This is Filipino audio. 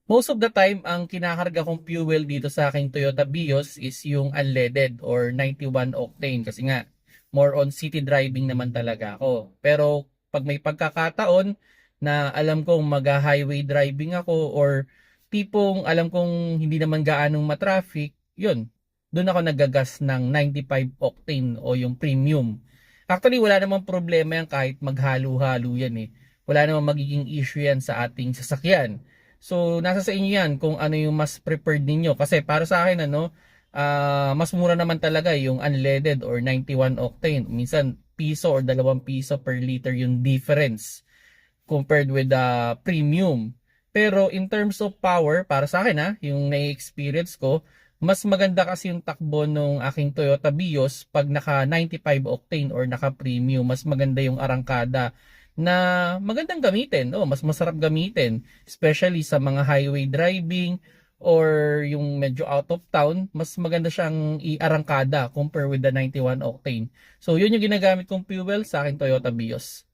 Most of the time, ang kinakarga kong fuel dito sa aking Toyota Vios is yung unleaded or 91 octane kasi nga more on city driving naman talaga ako. Pero pag may pagkakataon na alam kong mag-highway driving ako or tipong alam kong hindi naman gaanong matraffic, yun, doon ako nagagas ng 95 octane o yung premium. Actually, wala namang problema yan kahit maghalo-halo yan eh. Wala namang magiging issue yan sa ating sasakyan. So, nasa sa inyo yan kung ano yung mas preferred ninyo. Kasi para sa akin, mas mura naman talaga yung unleaded or 91 octane. Minsan, piso or 2 piso per liter yung difference compared with the premium. Pero in terms of power, para sa akin yung na-experience ko, mas maganda kasi yung takbo ng aking Toyota Vios pag naka 95 octane or naka premium. Mas maganda yung arangkada na magandang gamitin. Oh, mas masarap gamitin, especially sa mga highway driving or yung medyo out of town, mas maganda siyang i-arangkada compare with the 91 octane. So, yun yung ginagamit kong fuel sa aking Toyota Vios.